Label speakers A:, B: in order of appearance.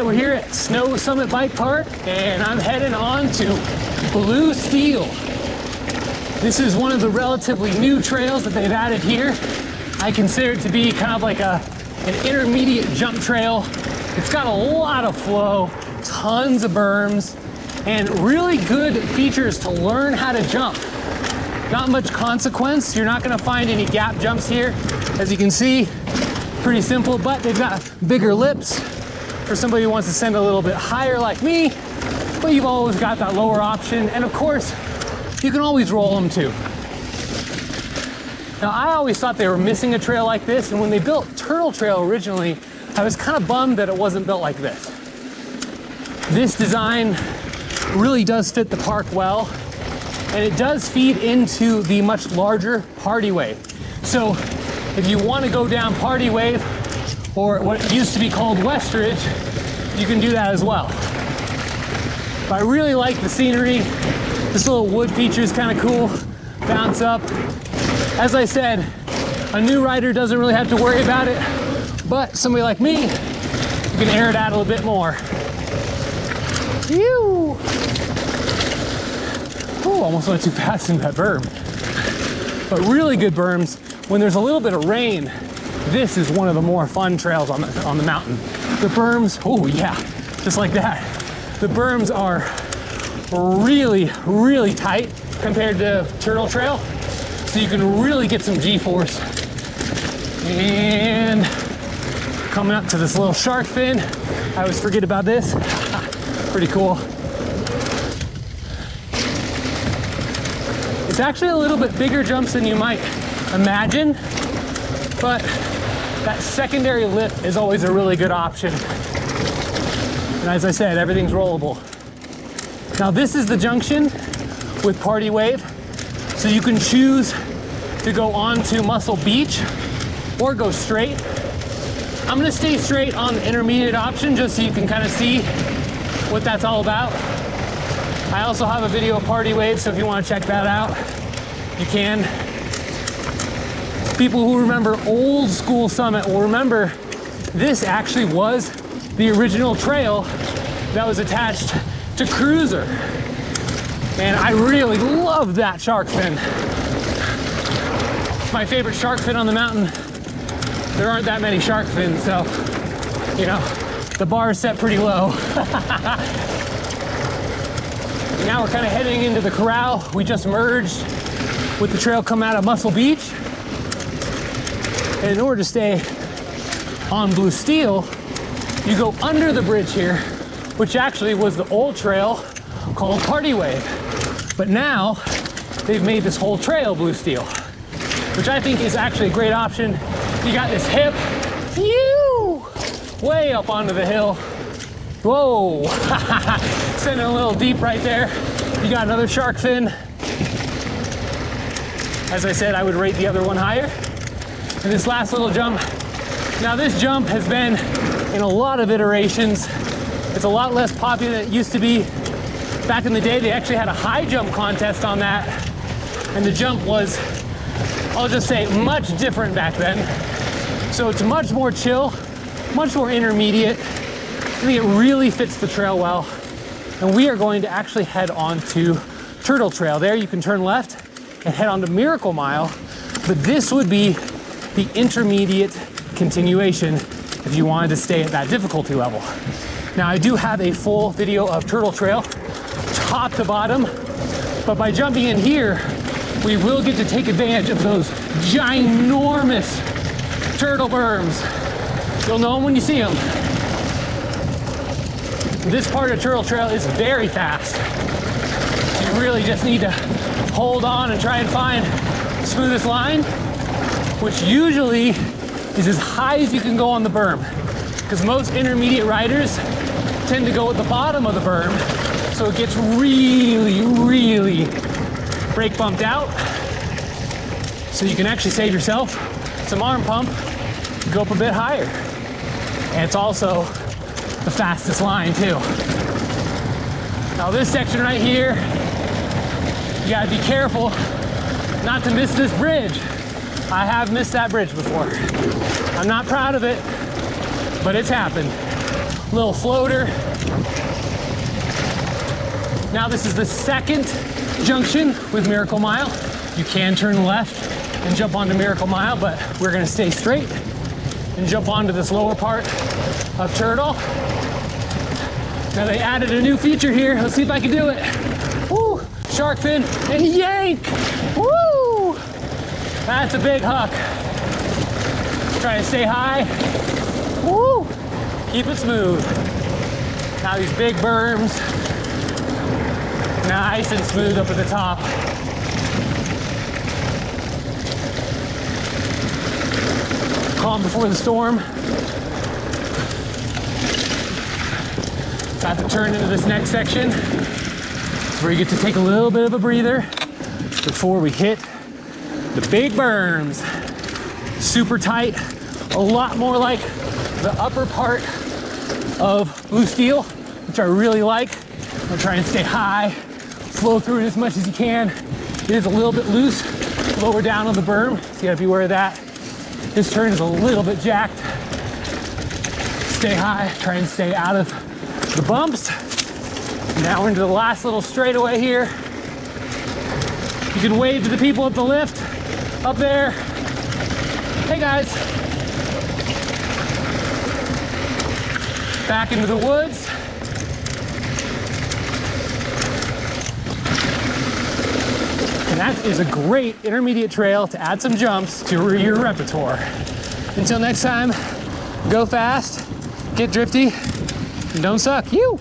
A: we're here at Snow Summit Bike Park, and I'm heading on to Blue Steel. This is one of the relatively new trails that they've added here. I consider it to be kind of like an intermediate jump trail. It's got a lot of flow, tons of berms, and really good features to learn how to jump. Not much consequence. You're not gonna find any gap jumps here. As you can see, pretty simple, but they've got bigger lips for somebody who wants to send a little bit higher like me, but you've always got that lower option. And of course, you can always roll them too. Now, I always thought they were missing a trail like this, and when they built Turtle Trail originally, I was kind of bummed that it wasn't built like this. This design really does fit the park well, and it does feed into the much larger Party Wave. So if you want to go down Party Wave, or what used to be called Westridge, you can do that as well. But I really like the scenery. This little wood feature is kind of cool. Bounce up. As I said, a new rider doesn't really have to worry about it, but somebody like me, you can air it out a little bit more. Phew! Oh, almost went too fast in that berm. But really good berms. When there's a little bit of rain, this is one of the more fun trails on the mountain. The berms, oh yeah, just like that. The berms are really, really tight compared to Turtle Trail. So you can really get some G-force. And coming up to this little shark fin. I always forget about this. Pretty cool. It's actually a little bit bigger jumps than you might imagine, but that secondary lip is always a really good option. And as I said, everything's rollable. Now this is the Junction with Party Wave. So you can choose to go on to Muscle Beach or go straight. I'm gonna stay straight on the intermediate option just so you can kind of see what that's all about. I also have a video of Party Wave, so if you want to check that out, you can. People who remember old school Summit will remember this actually was the original trail that was attached to Cruiser. And I really love that shark fin. It's my favorite shark fin on the mountain. There aren't that many shark fins, so, you know, the bar is set pretty low. Now we're kind of heading into the corral. We just merged with the trail coming out of Muscle Beach. And in order to stay on Blue Steel, you go under the bridge here, which actually was the old trail called Party Wave. But now they've made this whole trail Blue Steel, which I think is actually a great option. You got this hip, phew, way up onto the hill. Whoa, sending a little deep right there. You got another shark fin. As I said, I would rate the other one higher. And this last little jump, now this jump has been in a lot of iterations. It's a lot less popular than it used to be. Back in the day, they actually had a high jump contest on that. And the jump was, I'll just say, much different back then. So it's much more chill, much more intermediate. I think it really fits the trail well. And we are going to actually head on to Turtle Trail. There you can turn left and head on to Miracle Mile. But this would be the intermediate continuation if you wanted to stay at that difficulty level. Now I do have a full video of Turtle Trail, top to bottom, but by jumping in here, we will get to take advantage of those ginormous turtle berms. You'll know them when you see them. This part of Turtle Trail is very fast. So you really just need to hold on and try and find the smoothest line, which usually is as high as you can go on the berm, because most intermediate riders tend to go at the bottom of the berm, so it gets really, really brake bumped out. So you can actually save yourself some arm pump, go up a bit higher. And it's also the fastest line too. Now this section right here, you gotta be careful not to miss this bridge. I have missed that bridge before. I'm not proud of it, but it's happened. little floater. Now this is the second junction with Miracle Mile. You can turn left and jump onto Miracle Mile, but we're gonna stay straight and jump onto this lower part of Turtle. Now they added a new feature here. Let's see if I can do it. Woo! Shark fin and yank! Woo! That's a big huck. Try to stay high. Woo! Keep it smooth. Now these big berms. Nice and smooth up at the top. Calm before the storm. About to turn into this next section. It's where you get to take a little bit of a breather before we hit the big berms. Super tight, a lot more like the upper part of Blue Steel, which I really like. I'm trying to stay high, flow through it as much as you can. It is a little bit loose lower down on the berm, so you gotta be aware of that. This turn is a little bit jacked. Stay high, try and stay out of the bumps. Now we're into the last little straightaway here. You can wave to the people at the lift up there. Hey guys. Back into the woods. And that is a great intermediate trail to add some jumps to your repertoire. Until next time, go fast, get drifty, and don't suck. You.